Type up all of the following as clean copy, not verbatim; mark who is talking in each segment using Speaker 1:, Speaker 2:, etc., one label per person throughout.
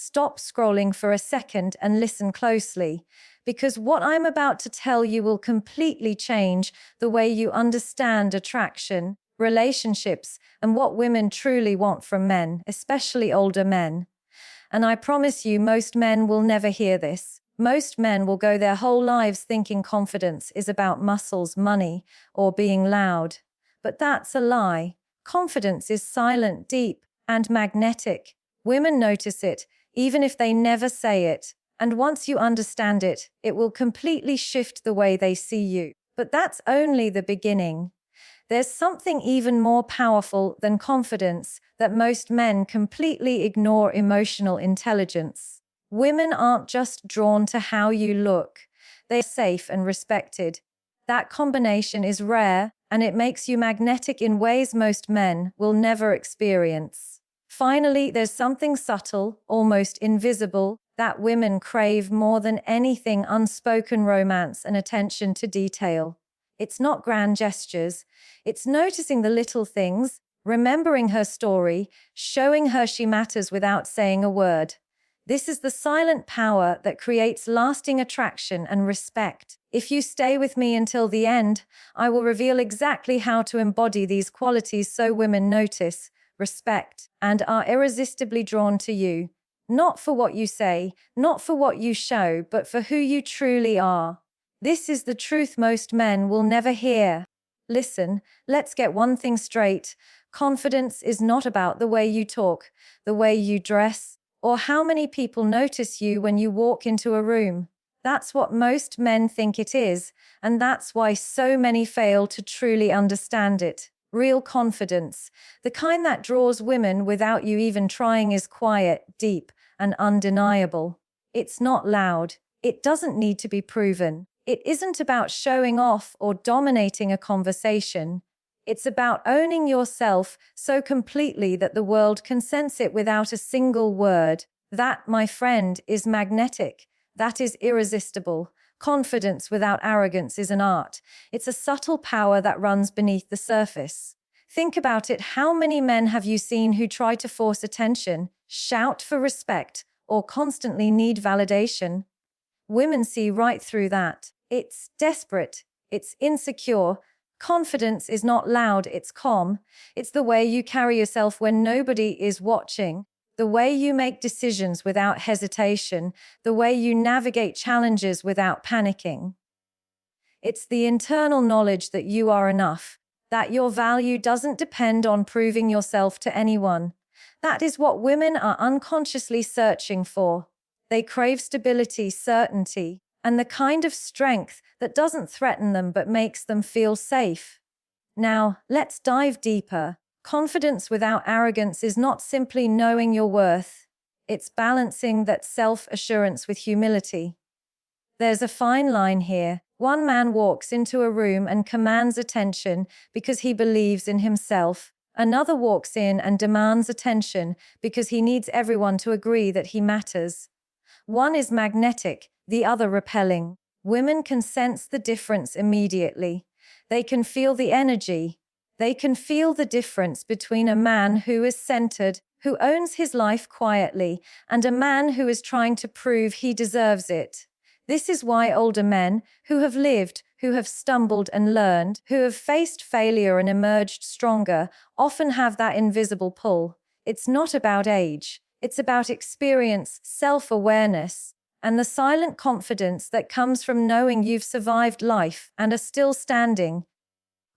Speaker 1: stop scrolling for a second and listen closely, because what I'm about to tell you will completely change the way you understand attraction, relationships, and what women truly want from men, especially older men. And I promise you, most men will never hear this. Most men will go their whole lives thinking confidence is about muscles, money, or being loud. But that's a lie. Confidence is silent, deep, and magnetic. Women notice it, even if they never say it. And once you understand it, it will completely shift the way they see you. But that's only the beginning. There's something even more powerful than confidence that most men completely ignore: emotional intelligence. Women aren't just drawn to how you look. They're safe and respected. That combination is rare, and it makes you magnetic in ways most men will never experience. Finally, there's something subtle, almost invisible, that women crave more than anything: unspoken romance and attention to detail. It's not grand gestures. It's noticing the little things, remembering her story, showing her she matters without saying a word. This is the silent power that creates lasting attraction and respect. If you stay with me until the end, I will reveal exactly how to embody these qualities so women notice, respect, and are irresistibly drawn to you. Not for what you say, not for what you show, but for who you truly are. This is the truth most men will never hear. Listen, let's get one thing straight. Confidence is not about the way you talk, the way you dress, or how many people notice you when you walk into a room. That's what most men think it is, and that's why so many fail to truly understand it. Real confidence, the kind that draws women without you even trying, is quiet, deep, and undeniable. It's not loud. It doesn't need to be proven. It isn't about showing off or dominating a conversation. It's about owning yourself so completely that the world can sense it without a single word. That, my friend, is magnetic. That is irresistible. Confidence without arrogance is an art. It's a subtle power that runs beneath the surface. Think about it. How many men have you seen who try to force attention, shout for respect, or constantly need validation? Women see right through that. It's desperate. It's insecure. Confidence is not loud, it's calm. It's the way you carry yourself when nobody is watching. The way you make decisions without hesitation. The way you navigate challenges without panicking. It's the internal knowledge that you are enough, that your value doesn't depend on proving yourself to anyone. That is what women are unconsciously searching for. They crave stability, certainty, and the kind of strength that doesn't threaten them but makes them feel safe. Now, let's dive deeper. Confidence without arrogance is not simply knowing your worth. It's balancing that self-assurance with humility. There's a fine line here. One man walks into a room and commands attention because he believes in himself. Another walks in and demands attention because he needs everyone to agree that he matters. One is magnetic, the other repelling. Women can sense the difference immediately. They can feel the energy. They can feel the difference between a man who is centered, who owns his life quietly, and a man who is trying to prove he deserves it. This is why older men, who have lived, who have stumbled and learned, who have faced failure and emerged stronger, often have that invisible pull. It's not about age. It's about experience, self-awareness, and the silent confidence that comes from knowing you've survived life and are still standing.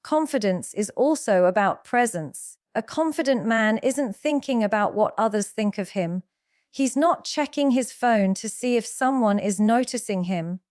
Speaker 1: Confidence is also about presence. A confident man isn't thinking about what others think of him. He's not checking his phone to see if someone is noticing him.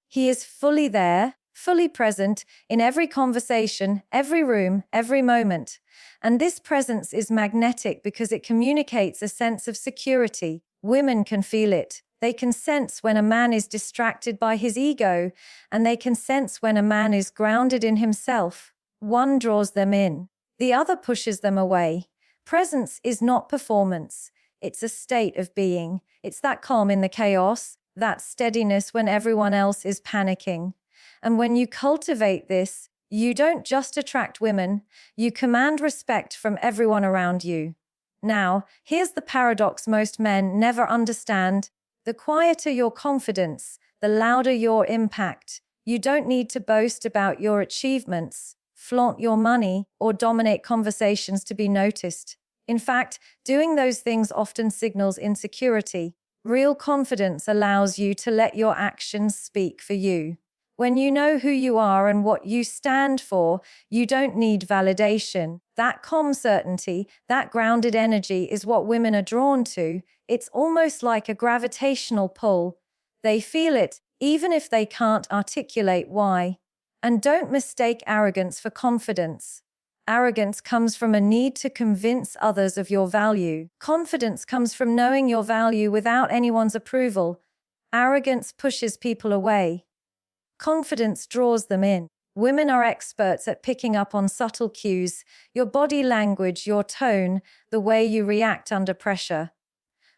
Speaker 1: He is fully there, fully present in every conversation, every room, every moment. And this presence is magnetic because it communicates a sense of security. Women can feel it. They can sense when a man is distracted by his ego, and they can sense when a man is grounded in himself. One draws them in, the other pushes them away. Presence is not performance. It's a state of being. It's that calm in the chaos, that steadiness when everyone else is panicking. And when you cultivate this, you don't just attract women, you command respect from everyone around you. Now, here's the paradox most men never understand. The quieter your confidence, the louder your impact. You don't need to boast about your achievements, flaunt your money, or dominate conversations to be noticed. In fact, doing those things often signals insecurity. Real confidence allows you to let your actions speak for you. When you know who you are and what you stand for, you don't need validation. That calm certainty, that grounded energy is what women are drawn to. It's almost like a gravitational pull. They feel it, even if they can't articulate why. And don't mistake arrogance for confidence. Arrogance comes from a need to convince others of your value. Confidence comes from knowing your value without anyone's approval. Arrogance pushes people away. Confidence draws them in. Women are experts at picking up on subtle cues, your body language, your tone, the way you react under pressure.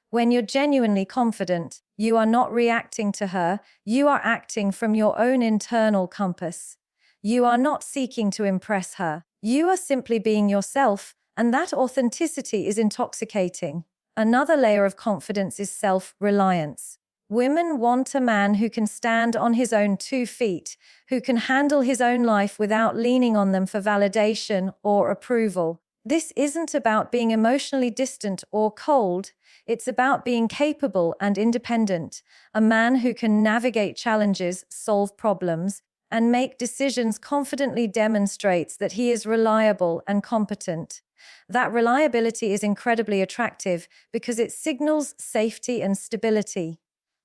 Speaker 1: When you're genuinely confident, you are not reacting to her, you are acting from your own internal compass. You are not seeking to impress her. You are simply being yourself, and that authenticity is intoxicating. Another layer of confidence is self-reliance. Women want a man who can stand on his own 2 feet, who can handle his own life without leaning on them for validation or approval. This isn't about being emotionally distant or cold. It's about being capable and independent, a man who can navigate challenges, solve problems, and make decisions confidently demonstrates that he is reliable and competent. That reliability is incredibly attractive because it signals safety and stability.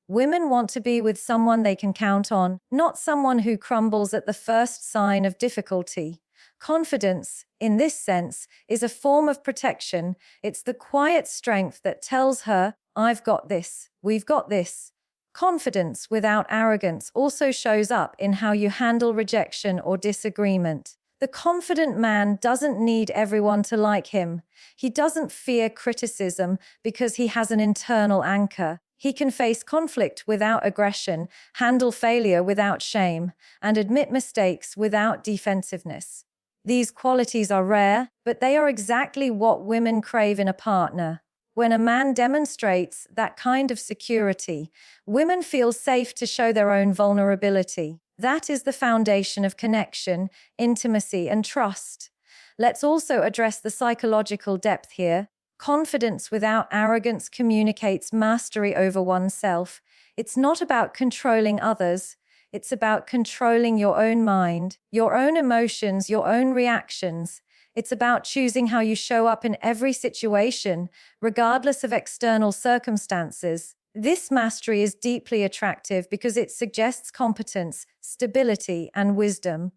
Speaker 1: Women want to be with someone they can count on, not someone who crumbles at the first sign of difficulty. Confidence, in this sense, is a form of protection. It's the quiet strength that tells her, I've got this, we've got this. Confidence without arrogance also shows up in how you handle rejection or disagreement. The confident man doesn't need everyone to like him. He doesn't fear criticism because he has an internal anchor. He can face conflict without aggression, handle failure without shame, and admit mistakes without defensiveness. These qualities are rare, but they are exactly what women crave in a partner. When a man demonstrates that kind of security, women feel safe to show their own vulnerability. That is the foundation of connection, intimacy, and trust. Let's also address the psychological depth here. Confidence without arrogance communicates mastery over oneself. It's not about controlling others. It's about controlling your own mind, your own emotions, your own reactions. It's about choosing how you show up in every situation, regardless of external circumstances. This mastery is deeply attractive because it suggests competence, stability, and wisdom.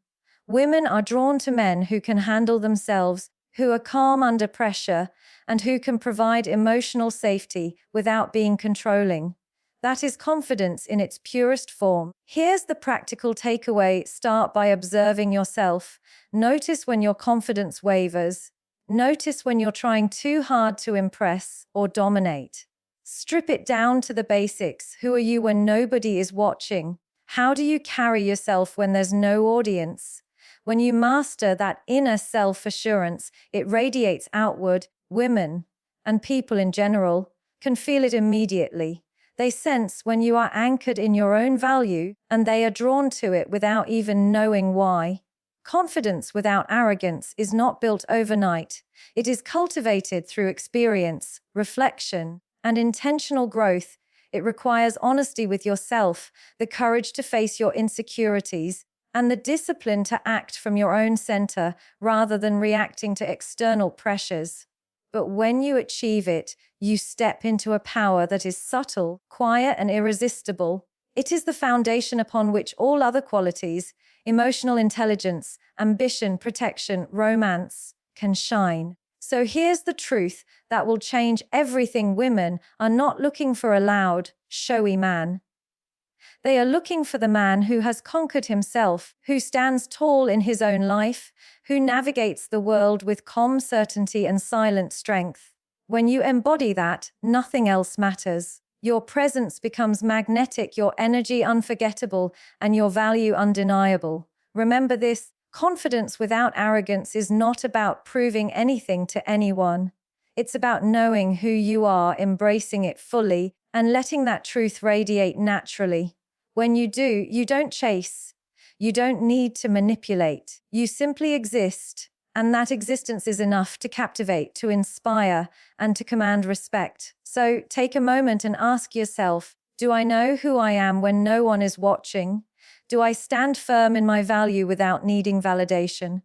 Speaker 1: Women are drawn to men who can handle themselves, who are calm under pressure, and who can provide emotional safety without being controlling. That is confidence in its purest form. Here's the practical takeaway. Start by observing yourself. Notice when your confidence wavers. Notice when you're trying too hard to impress or dominate. Strip it down to the basics. Who are you when nobody is watching? How do you carry yourself when there's no audience? When you master that inner self-assurance, it radiates outward. Women, and people in general, can feel it immediately. They sense when you are anchored in your own value, and they are drawn to it without even knowing why. Confidence without arrogance is not built overnight. It is cultivated through experience, reflection, and intentional growth. It requires honesty with yourself, the courage to face your insecurities, and the discipline to act from your own center rather than reacting to external pressures. But when you achieve it, you step into a power that is subtle, quiet, and irresistible. It is the foundation upon which all other qualities, emotional intelligence, ambition, protection, romance, can shine. So here's the truth that will change everything. Women are not looking for a loud, showy man. They are looking for the man who has conquered himself, who stands tall in his own life, who navigates the world with calm certainty and silent strength. When you embody that, nothing else matters. Your presence becomes magnetic, your energy unforgettable, and your value undeniable. Remember this, confidence without arrogance is not about proving anything to anyone. It's about knowing who you are, embracing it fully, and letting that truth radiate naturally. When you do, you don't chase. You don't need to manipulate. You simply exist. And that existence is enough to captivate, to inspire, and to command respect. So take a moment and ask yourself, do I know who I am when no one is watching? Do I stand firm in my value without needing validation?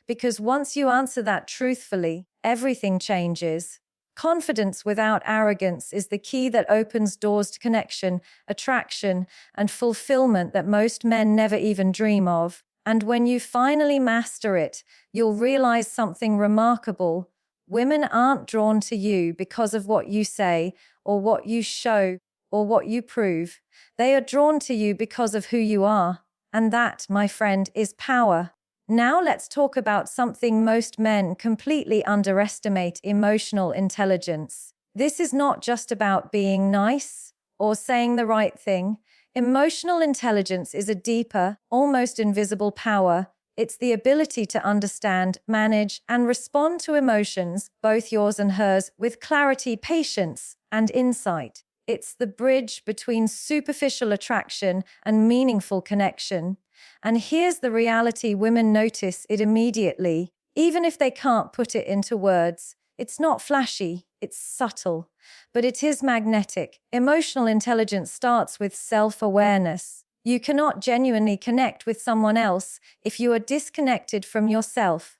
Speaker 1: Because once you answer that truthfully, everything changes. Confidence without arrogance is the key that opens doors to connection, attraction, and fulfillment that most men never even dream of. And when you finally master it, you'll realize something remarkable. Women aren't drawn to you because of what you say, or what you show, or what you prove. They are drawn to you because of who you are. And that, my friend, is power. Now let's talk about something most men completely underestimate: emotional intelligence. This is not just about being nice or saying the right thing. Emotional intelligence is a deeper, almost invisible power. It's the ability to understand, manage, and respond to emotions, both yours and hers, with clarity, patience, and insight. It's the bridge between superficial attraction and meaningful connection. And here's the reality: women notice it immediately, even if they can't put it into words. It's not flashy, it's subtle, but it is magnetic. Emotional intelligence starts with self-awareness. You cannot genuinely connect with someone else if you are disconnected from yourself.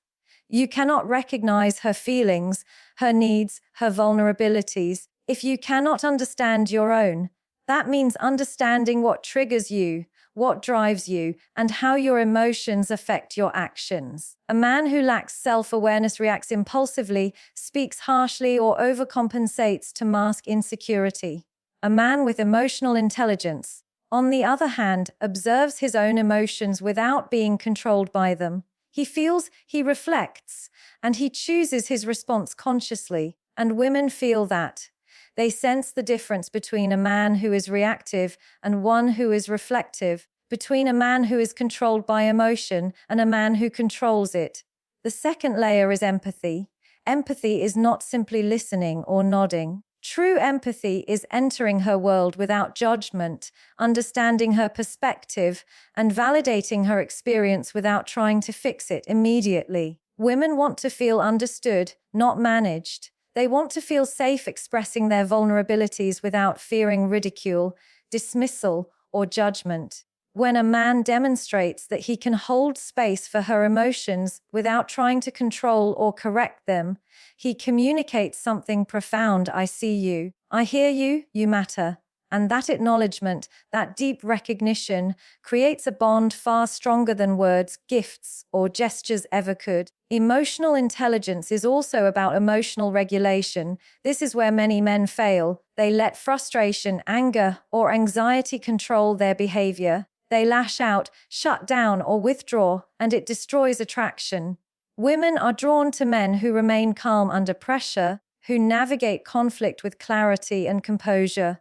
Speaker 1: You cannot recognize her feelings, her needs, her vulnerabilities, if you cannot understand your own. That means understanding what triggers you, what drives you, and how your emotions affect your actions. A man who lacks self-awareness reacts impulsively, speaks harshly, or overcompensates to mask insecurity. A man with emotional intelligence, on the other hand, observes his own emotions without being controlled by them. He feels, he reflects, and he chooses his response consciously. And women feel that. They sense the difference between a man who is reactive and one who is reflective, between a man who is controlled by emotion and a man who controls it. The second layer is empathy. Empathy is not simply listening or nodding. True empathy is entering her world without judgment, understanding her perspective, and validating her experience without trying to fix it immediately. Women want to feel understood, not managed. They want to feel safe expressing their vulnerabilities without fearing ridicule, dismissal, or judgment. When a man demonstrates that he can hold space for her emotions without trying to control or correct them, he communicates something profound: I see you, I hear you, you matter. And that acknowledgement, that deep recognition, creates a bond far stronger than words, gifts, or gestures ever could. Emotional intelligence is also about emotional regulation. This is where many men fail. They let frustration, anger, or anxiety control their behavior. They lash out, shut down, or withdraw, and it destroys attraction. Women are drawn to men who remain calm under pressure, who navigate conflict with clarity and composure.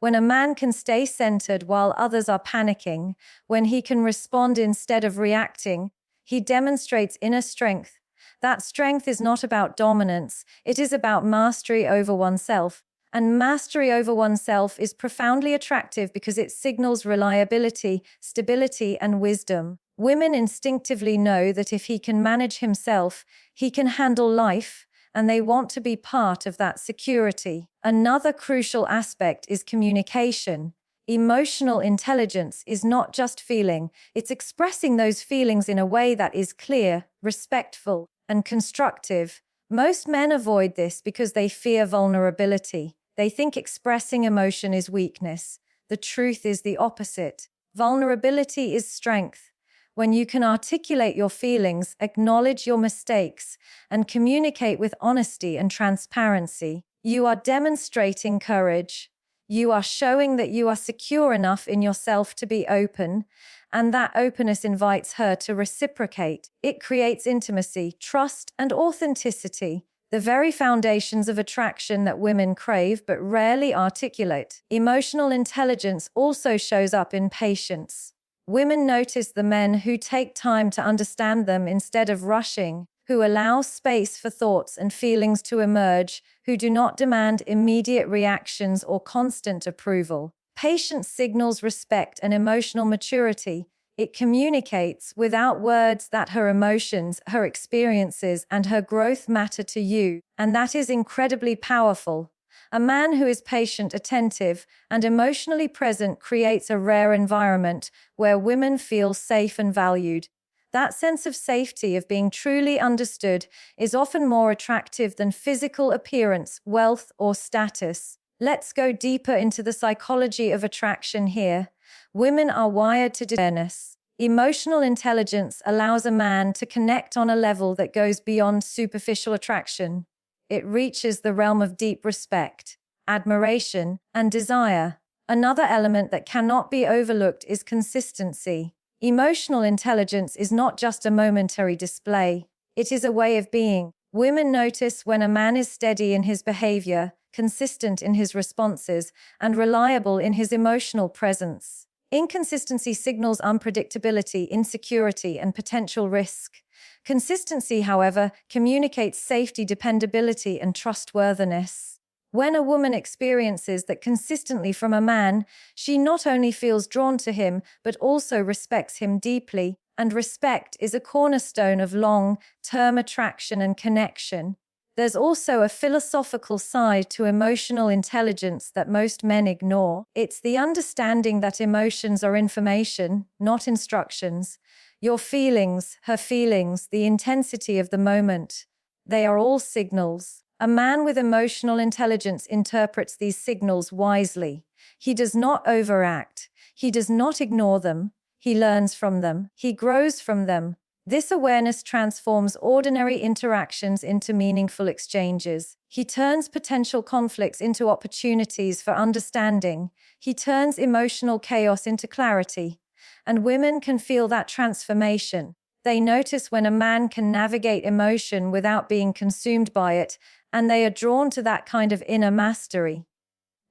Speaker 1: When a man can stay centered while others are panicking, when he can respond instead of reacting, he demonstrates inner strength. That strength is not about dominance, it is about mastery over oneself. And mastery over oneself is profoundly attractive because it signals reliability, stability, and wisdom. Women instinctively know that if he can manage himself, he can handle life, and they want to be part of that security. Another crucial aspect is communication. Emotional intelligence is not just feeling, it's expressing those feelings in a way that is clear, respectful, and constructive. Most men avoid this because they fear vulnerability. They think expressing emotion is weakness. The truth is the opposite. Vulnerability is strength. When you can articulate your feelings, acknowledge your mistakes, and communicate with honesty and transparency, you are demonstrating courage. You are showing that you are secure enough in yourself to be open, and that openness invites her to reciprocate. It creates intimacy, trust, and authenticity, the very foundations of attraction that women crave but rarely articulate. Emotional intelligence also shows up in patience. Women notice the men who take time to understand them instead of rushing, who allow space for thoughts and feelings to emerge, who do not demand immediate reactions or constant approval. Patience signals respect and emotional maturity. It communicates without words that her emotions, her experiences, and her growth matter to you, and that is incredibly powerful. A man who is patient, attentive, and emotionally present creates a rare environment where women feel safe and valued. That sense of safety, of being truly understood, is often more attractive than physical appearance, wealth, or status. Let's go deeper into the psychology of attraction here. Women are wired to awareness. Emotional intelligence allows a man to connect on a level that goes beyond superficial attraction. It reaches the realm of deep respect, admiration, and desire. Another element that cannot be overlooked is consistency. Emotional intelligence is not just a momentary display. It is a way of being. Women notice when a man is steady in his behavior, consistent in his responses, and reliable in his emotional presence. Inconsistency signals unpredictability, insecurity, and potential risk. Consistency, however, communicates safety, dependability, and trustworthiness. When a woman experiences that consistently from a man, she not only feels drawn to him, but also respects him deeply, and respect is a cornerstone of long-term attraction and connection. There's also a philosophical side to emotional intelligence that most men ignore. It's the understanding that emotions are information, not instructions. Your feelings, her feelings, the intensity of the moment, they are all signals. A man with emotional intelligence interprets these signals wisely. He does not overact. He does not ignore them. He learns from them. He grows from them. This awareness transforms ordinary interactions into meaningful exchanges. He turns potential conflicts into opportunities for understanding. He turns emotional chaos into clarity. And women can feel that transformation. They notice when a man can navigate emotion without being consumed by it, and they are drawn to that kind of inner mastery.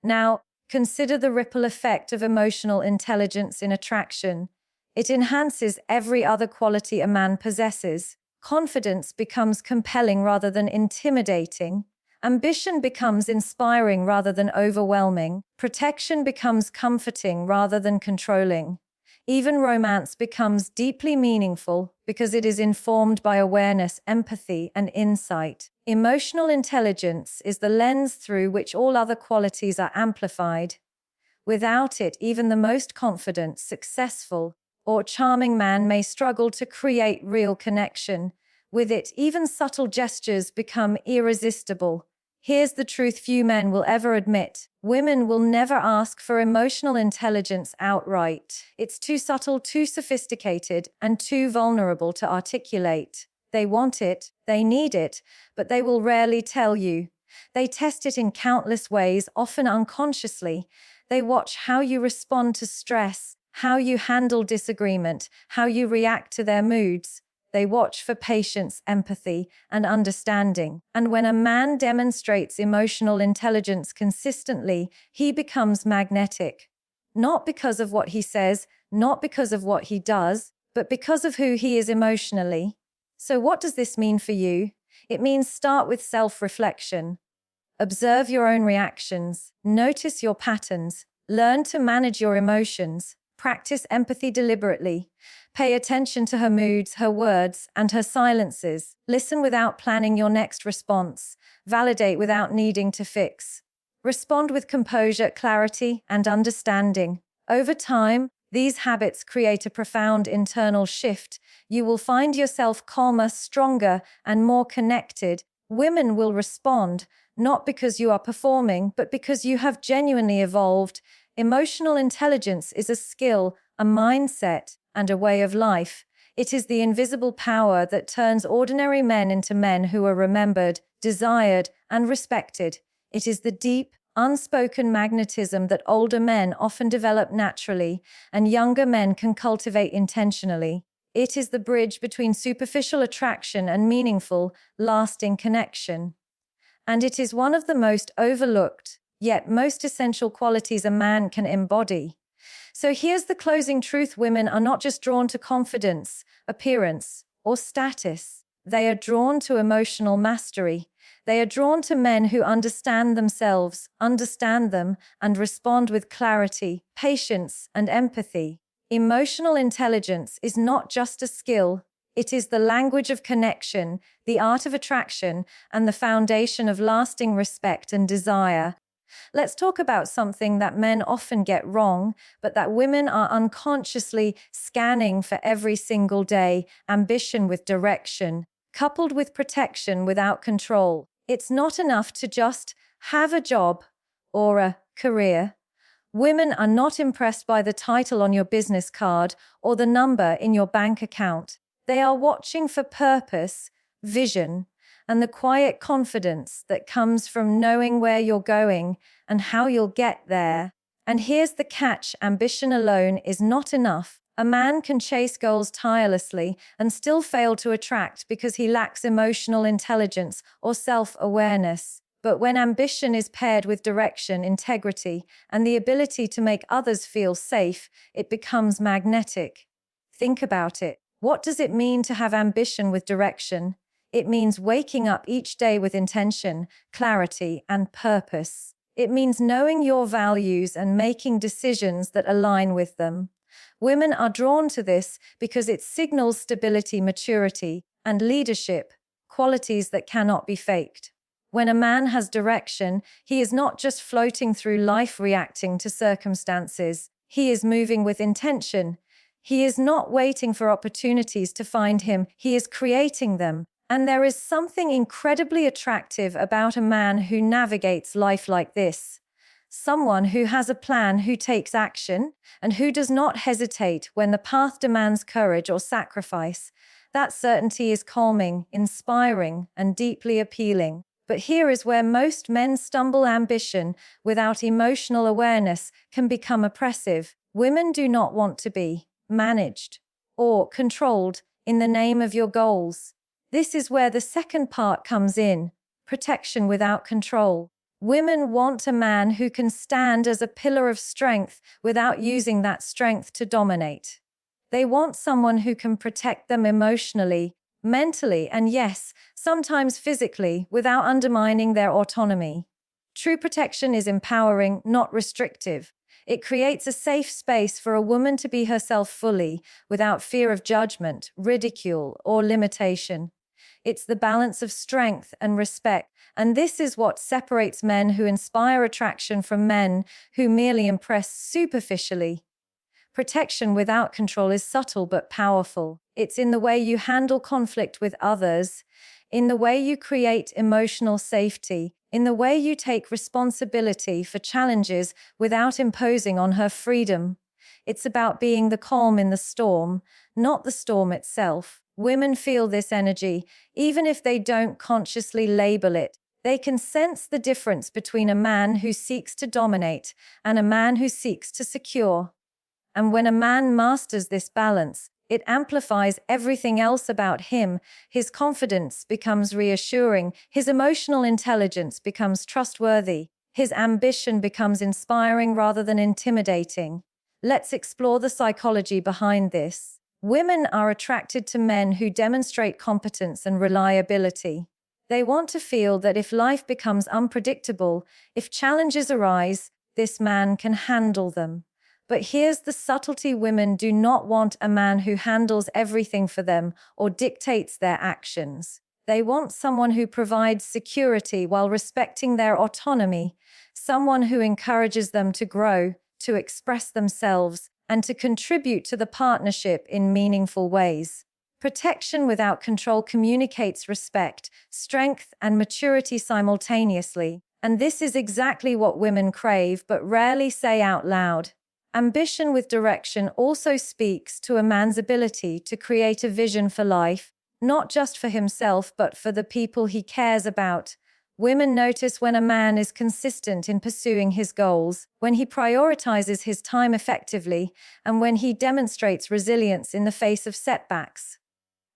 Speaker 1: Now, consider the ripple effect of emotional intelligence in attraction. It enhances every other quality a man possesses. Confidence becomes compelling rather than intimidating. Ambition becomes inspiring rather than overwhelming. Protection becomes comforting rather than controlling. Even romance becomes deeply meaningful because it is informed by awareness, empathy, and insight. Emotional intelligence is the lens through which all other qualities are amplified. Without it, even the most confident, successful, or charming man may struggle to create real connection. With it, even subtle gestures become irresistible. Here's the truth few men will ever admit. Women will never ask for emotional intelligence outright. It's too subtle, too sophisticated, and too vulnerable to articulate. They want it, they need it, but they will rarely tell you. They test it in countless ways, often unconsciously. They watch how you respond to stress, how you handle disagreement, how you react to their moods. They watch for patience, empathy, and understanding. And when a man demonstrates emotional intelligence consistently, he becomes magnetic. Not because of what he says, not because of what he does, but because of who he is emotionally. So what does this mean for you? It means start with self-reflection. Observe your own reactions. Notice your patterns. Learn to manage your emotions. Practice empathy deliberately. Pay attention to her moods, her words, and her silences. Listen without planning your next response. Validate without needing to fix. Respond with composure, clarity, and understanding. Over time, these habits create a profound internal shift. You will find yourself calmer, stronger, and more connected. Women will respond, not because you are performing, but because you have genuinely evolved. Emotional intelligence is a skill, a mindset, and a way of life. It is the invisible power that turns ordinary men into men who are remembered, desired, and respected. It is the deep, unspoken magnetism that older men often develop naturally and younger men can cultivate intentionally. It is the bridge between superficial attraction and meaningful, lasting connection. And it is one of the most overlooked, yet most essential qualities a man can embody. So here's the closing truth. Women are not just drawn to confidence, appearance, or status. They are drawn to emotional mastery. They are drawn to men who understand themselves, understand them, and respond with clarity, patience, and empathy. Emotional intelligence is not just a skill, it is the language of connection, the art of attraction, and the foundation of lasting respect and desire. Let's talk about something that men often get wrong, but that women are unconsciously scanning for every single day: ambition with direction, coupled with protection without control. It's not enough to just have a job or a career. Women are not impressed by the title on your business card or the number in your bank account. They are watching for purpose, vision, and the quiet confidence that comes from knowing where you're going and how you'll get there. And here's the catch: ambition alone is not enough. A man can chase goals tirelessly and still fail to attract because he lacks emotional intelligence or self-awareness. But when ambition is paired with direction, integrity, and the ability to make others feel safe, it becomes magnetic. Think about it. What does it mean to have ambition with direction? It means waking up each day with intention, clarity, and purpose. It means knowing your values and making decisions that align with them. Women are drawn to this because it signals stability, maturity, and leadership, qualities that cannot be faked. When a man has direction, he is not just floating through life reacting to circumstances. He is moving with intention. He is not waiting for opportunities to find him, he is creating them. And there is something incredibly attractive about a man who navigates life like this. Someone who has a plan, who takes action, and who does not hesitate when the path demands courage or sacrifice. That certainty is calming, inspiring, and deeply appealing. But here is where most men stumble: ambition without emotional awareness can become oppressive. Women do not want to be managed or controlled in the name of your goals. This is where the second part comes in: protection without control. Women want a man who can stand as a pillar of strength without using that strength to dominate. They want someone who can protect them emotionally, mentally, and yes, sometimes physically, without undermining their autonomy. True protection is empowering, not restrictive. It creates a safe space for a woman to be herself fully, without fear of judgment, ridicule, or limitation. It's the balance of strength and respect, and this is what separates men who inspire attraction from men who merely impress superficially. Protection without control is subtle but powerful. It's in the way you handle conflict with others, in the way you create emotional safety, in the way you take responsibility for challenges without imposing on her freedom. It's about being the calm in the storm, not the storm itself. Women feel this energy, even if they don't consciously label it. They can sense the difference between a man who seeks to dominate and a man who seeks to secure. And when a man masters this balance, it amplifies everything else about him. His confidence becomes reassuring, his emotional intelligence becomes trustworthy, his ambition becomes inspiring rather than intimidating. Let's explore the psychology behind this. Women are attracted to men who demonstrate competence and reliability. They want to feel that if life becomes unpredictable, if challenges arise, this man can handle them. But here's the subtlety: women do not want a man who handles everything for them or dictates their actions. They want someone who provides security while respecting their autonomy, someone who encourages them to grow, to express themselves, and to contribute to the partnership in meaningful ways. Protection without control communicates respect, strength, and maturity simultaneously, and this is exactly what women crave but rarely say out loud. Ambition with direction also speaks to a man's ability to create a vision for life, not just for himself but for the people he cares about. Women notice when a man is consistent in pursuing his goals, when he prioritizes his time effectively, and when he demonstrates resilience in the face of setbacks.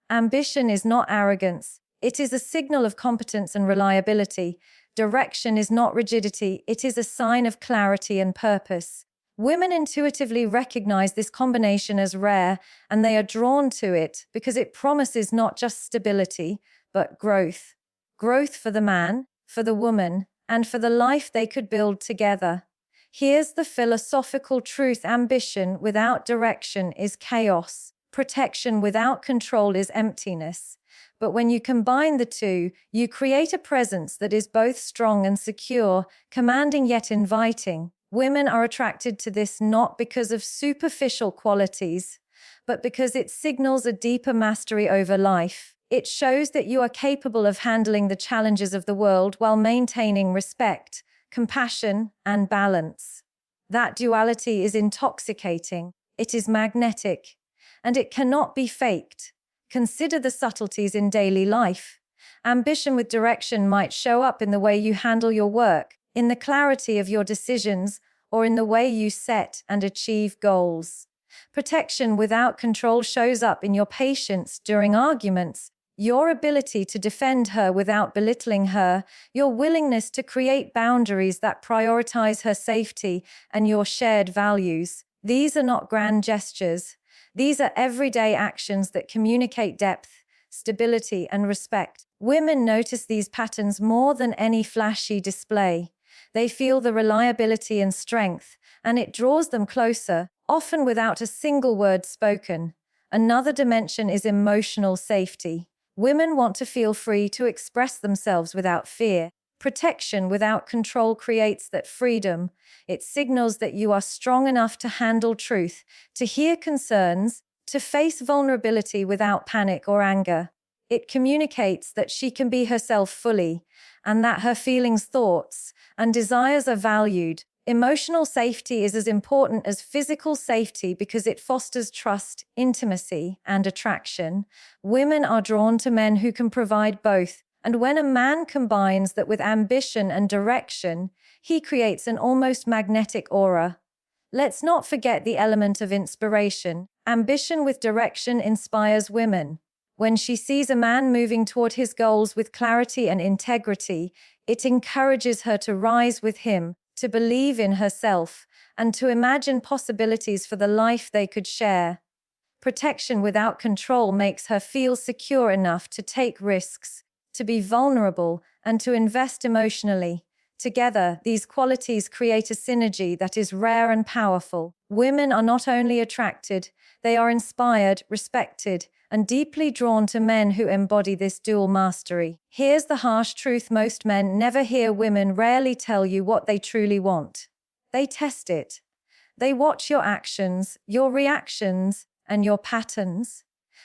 Speaker 1: Ambition is not arrogance, it is a signal of competence and reliability. Direction is not rigidity, it is a sign of clarity and purpose. Women intuitively recognize this combination as rare, and they are drawn to it because it promises not just stability, but growth. Growth for the man, for the woman, and for the life they could build together. Here's the philosophical truth: ambition without direction is chaos. Protection without control is emptiness. But when you combine the two, you create a presence that is both strong and secure, commanding yet inviting. Women are attracted to this not because of superficial qualities, but because it signals a deeper mastery over life. It shows that you are capable of handling the challenges of the world while maintaining respect, compassion, and balance. That duality is intoxicating, it is magnetic, and it cannot be faked. Consider the subtleties in daily life. Ambition with direction might show up in the way you handle your work, in the clarity of your decisions, or in the way you set and achieve goals. Protection without control shows up in your patience during arguments, your ability to defend her without belittling her, your willingness to create boundaries that prioritize her safety, and your shared values. These are not grand gestures. These are everyday actions that communicate depth, stability, and respect. Women notice these patterns more than any flashy display. They feel the reliability and strength, and it draws them closer, often without a single word spoken. Another dimension is emotional safety. Women want to feel free to express themselves without fear. Protection without control creates that freedom. It signals that you are strong enough to handle truth, to hear concerns, to face vulnerability without panic or anger. It communicates that she can be herself fully, and that her feelings, thoughts, and desires are valued. Emotional safety is as important as physical safety because it fosters trust, intimacy, and attraction. Women are drawn to men who can provide both, and when a man combines that with ambition and direction, he creates an almost magnetic aura. Let's not forget the element of inspiration. Ambition with direction inspires women. When she sees a man moving toward his goals with clarity and integrity, it encourages her to rise with him, to believe in herself, and to imagine possibilities for the life they could share. Protection without control makes her feel secure enough to take risks, to be vulnerable, and to invest emotionally. Together, these qualities create a synergy that is rare and powerful. Women are not only attracted, they are inspired, respected, and deeply drawn to men who embody this dual mastery. Here's the harsh truth: most men never hear. Women rarely tell you what they truly want. They test it. They watch your actions, your reactions, and your patterns.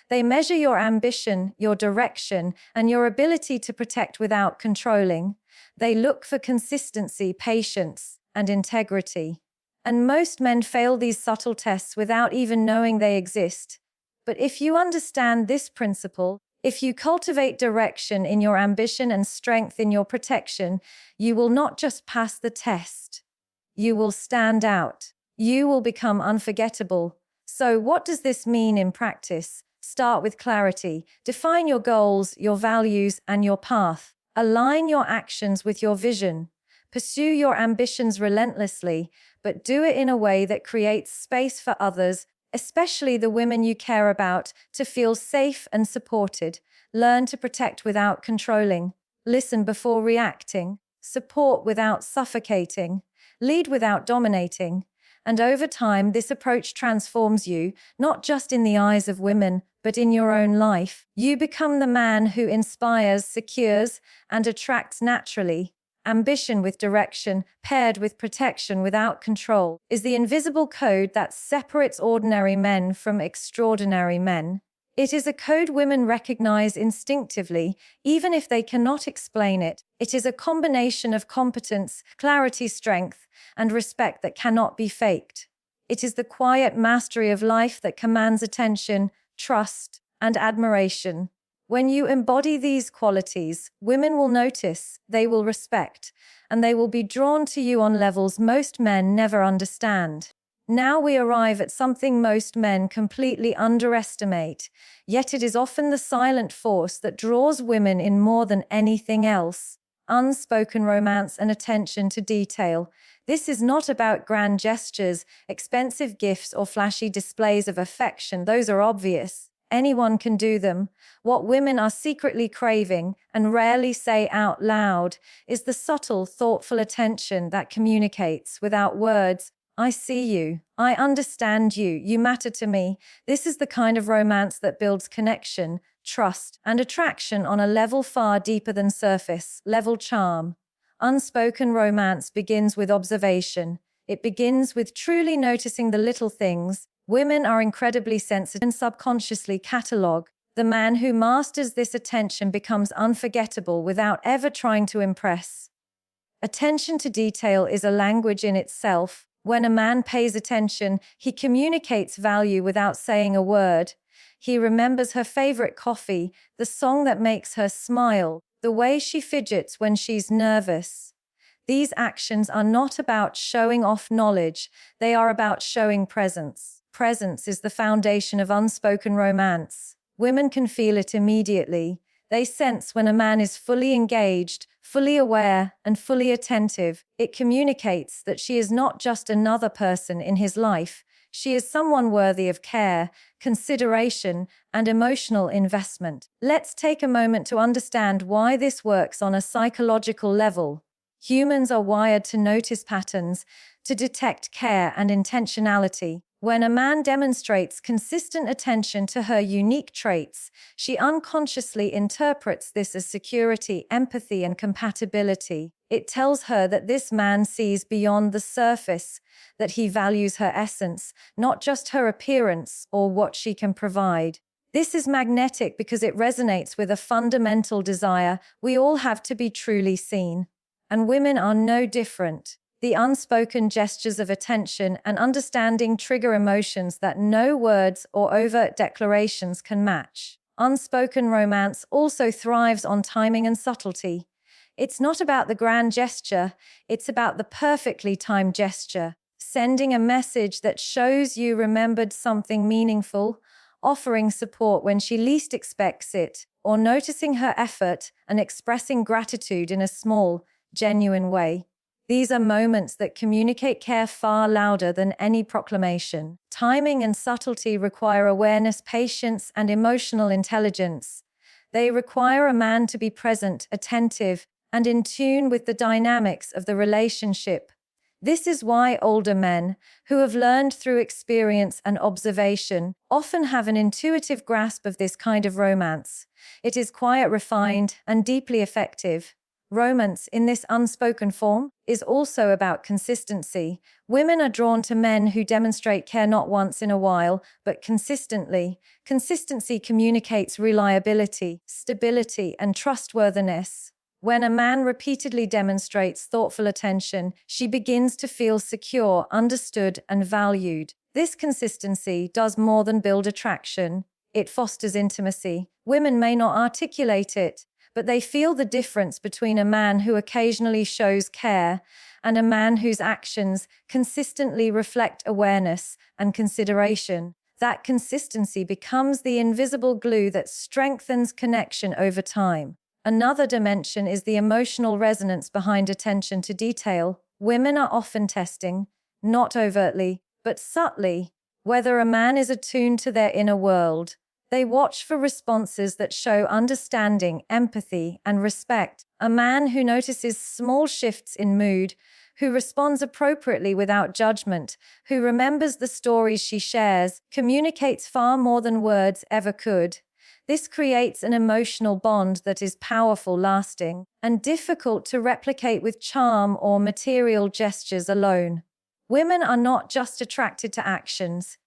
Speaker 1: They measure your ambition, your direction, and your ability to protect without controlling. They look for consistency, patience, and integrity. And most men fail these subtle tests without even knowing they exist. But if you understand this principle, if you cultivate direction in your ambition and strength in your protection, you will not just pass the test. You will stand out. You will become unforgettable. So what does this mean in practice? Start with clarity. Define your goals, your values, and your path. Align your actions with your vision. Pursue your ambitions relentlessly, but do it in a way that creates space for others, especially the women you care about, to feel safe and supported. Learn to protect without controlling. Listen before reacting. Support without suffocating. Lead without dominating. And over time, this approach transforms you, not just in the eyes of women, but in your own life. You become the man who inspires, secures, and attracts naturally. Ambition with direction, paired with protection without control, is the invisible code that separates ordinary men from extraordinary men. It is a code women recognize instinctively, even if they cannot explain it. It is a combination of competence, clarity, strength, and respect that cannot be faked. It is the quiet mastery of life that commands attention, trust, and admiration. When you embody these qualities, women will notice, they will respect, and they will be drawn to you on levels most men never understand. Now we arrive at something most men completely underestimate, yet it is often the silent force that draws women in more than anything else: unspoken romance and attention to detail. This is not about grand gestures, expensive gifts, or flashy displays of affection. Those are obvious. Anyone can do them. What women are secretly craving and rarely say out loud is the subtle, thoughtful attention that communicates without words. I see you. I understand you. You matter to me. This is the kind of romance that builds connection, trust, and attraction on a level far deeper than surface level charm. Unspoken romance begins with observation. It begins with truly noticing the little things. Women are incredibly sensitive and subconsciously catalog. The man who masters this attention becomes unforgettable without ever trying to impress. Attention to detail is a language in itself. When a man pays attention, he communicates value without saying a word. He remembers her favorite coffee, the song that makes her smile, the way she fidgets when she's nervous. These actions are not about showing off knowledge, they are about showing presence. Presence is the foundation of unspoken romance. Women can feel it immediately. They sense when a man is fully engaged, fully aware, and fully attentive. It communicates that she is not just another person in his life, she is someone worthy of care, consideration, and emotional investment. Let's take a moment to understand why this works on a psychological level. Humans are wired to notice patterns, to detect care and intentionality. When a man demonstrates consistent attention to her unique traits, she unconsciously interprets this as security, empathy, and compatibility. It tells her that this man sees beyond the surface, that he values her essence, not just her appearance or what she can provide. This is magnetic because it resonates with a fundamental desire we all have to be truly seen. And women are no different. The unspoken gestures of attention and understanding trigger emotions that no words or overt declarations can match. Unspoken romance also thrives on timing and subtlety. It's not about the grand gesture, it's about the perfectly timed gesture. Sending a message that shows you remembered something meaningful, offering support when she least expects it, or noticing her effort and expressing gratitude in a small, genuine way. These are moments that communicate care far louder than any proclamation. Timing and subtlety require awareness, patience, and emotional intelligence. They require a man to be present, attentive, and in tune with the dynamics of the relationship. This is why older men, who have learned through experience and observation, often have an intuitive grasp of this kind of romance. It is quiet, refined, and deeply effective. Romance, in this unspoken form, is also about consistency. Women are drawn to men who demonstrate care not once in a while, but consistently. Consistency communicates reliability, stability, and trustworthiness. When a man repeatedly demonstrates thoughtful attention, she begins to feel secure, understood, and valued. This consistency does more than build attraction. It fosters intimacy. Women may not articulate it, but they feel the difference between a man who occasionally shows care and a man whose actions consistently reflect awareness and consideration. That consistency becomes the invisible glue that strengthens connection over time. Another dimension is the emotional resonance behind attention to detail. Women are often testing, not overtly, but subtly, whether a man is attuned to their inner world. They watch for responses that show understanding, empathy, and respect. A man who notices small shifts in mood, who responds appropriately without judgment, who remembers the stories she shares, communicates far more than words ever could. This creates an emotional bond that is powerful, lasting, and difficult to replicate with charm or material gestures alone. Women are not just attracted to actions.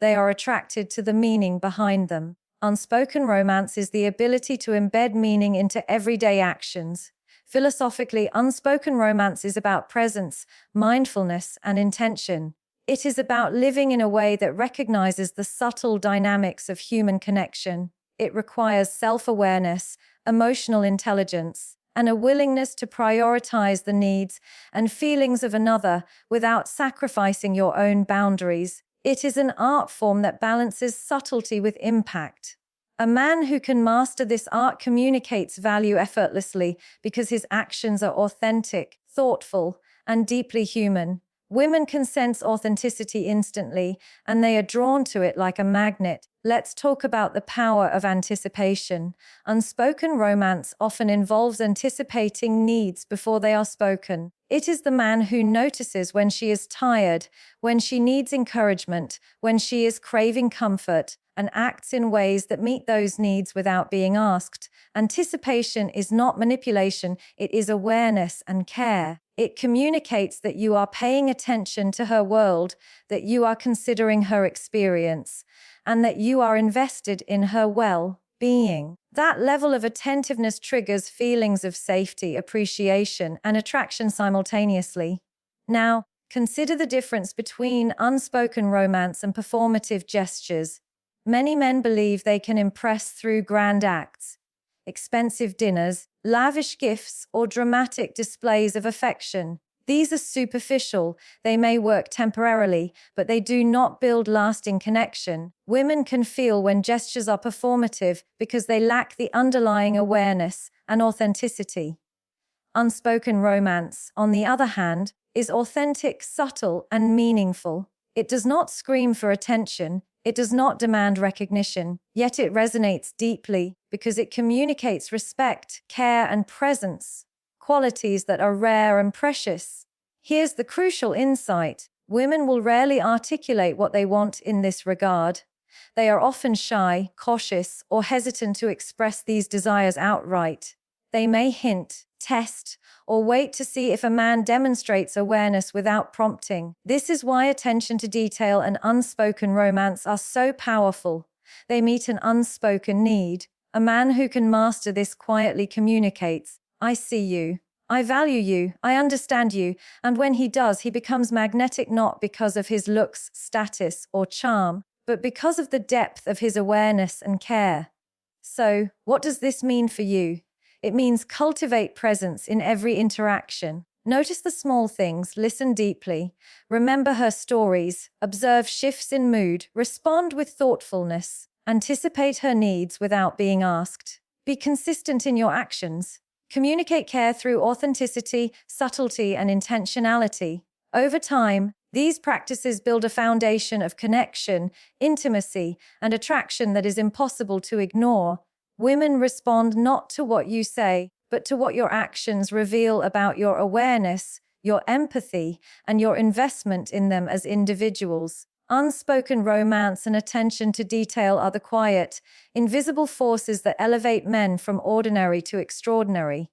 Speaker 1: They are attracted to the meaning behind them. Unspoken romance is the ability to embed meaning into everyday actions. Philosophically, unspoken romance is about presence, mindfulness, and intention. It is about living in a way that recognizes the subtle dynamics of human connection. It requires self-awareness, emotional intelligence, and a willingness to prioritize the needs and feelings of another without sacrificing your own boundaries. It is an art form that balances subtlety with impact. A man who can master this art communicates value effortlessly because his actions are authentic, thoughtful, and deeply human. Women can sense authenticity instantly, and they are drawn to it like a magnet. Let's talk about the power of anticipation. Unspoken romance often involves anticipating needs before they are spoken. It is the man who notices when she is tired, when she needs encouragement, when she is craving comfort, and acts in ways that meet those needs without being asked. Anticipation is not manipulation, it is awareness and care. It communicates that you are paying attention to her world, that you are considering her experience, and that you are invested in her well-being. That level of attentiveness triggers feelings of safety, appreciation, and attraction simultaneously. Now, consider the difference between unspoken romance and performative gestures. Many men believe they can impress through grand acts, expensive dinners, lavish gifts, or dramatic displays of affection. These are superficial, they may work temporarily, but they do not build lasting connection. Women can feel when gestures are performative because they lack the underlying awareness and authenticity. Unspoken romance, on the other hand, is authentic, subtle, and meaningful. It does not scream for attention, it does not demand recognition, yet it resonates deeply because it communicates respect, care, and presence, qualities that are rare and precious. Here's the crucial insight: women will rarely articulate what they want in this regard. They are often shy, cautious, or hesitant to express these desires outright. They may hint, test, or wait to see if a man demonstrates awareness without prompting. This is why attention to detail and unspoken romance are so powerful. They meet an unspoken need. A man who can master this quietly communicates, "I see you. I value you. I understand you." And when he does, he becomes magnetic not because of his looks, status, or charm, but because of the depth of his awareness and care. So, what does this mean for you? It means cultivate presence in every interaction. Notice the small things, listen deeply, remember her stories, observe shifts in mood, respond with thoughtfulness, anticipate her needs without being asked. Be consistent in your actions. Communicate care through authenticity, subtlety, and intentionality. Over time, these practices build a foundation of connection, intimacy, and attraction that is impossible to ignore. Women respond not to what you say, but to what your actions reveal about your awareness, your empathy, and your investment in them as individuals. Unspoken romance and attention to detail are the quiet, invisible forces that elevate men from ordinary to extraordinary.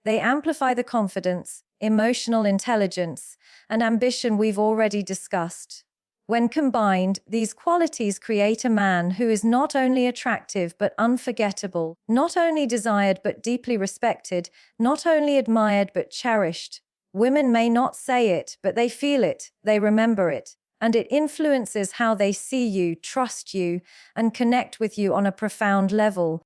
Speaker 1: They amplify the confidence, emotional intelligence, and ambition we've already discussed. When combined, these qualities create a man who is not only attractive but unforgettable, not only desired but deeply respected, not only admired but cherished. Women may not say it, but they feel it, they remember it, and it influences how they see you, trust you, and connect with you on a profound level.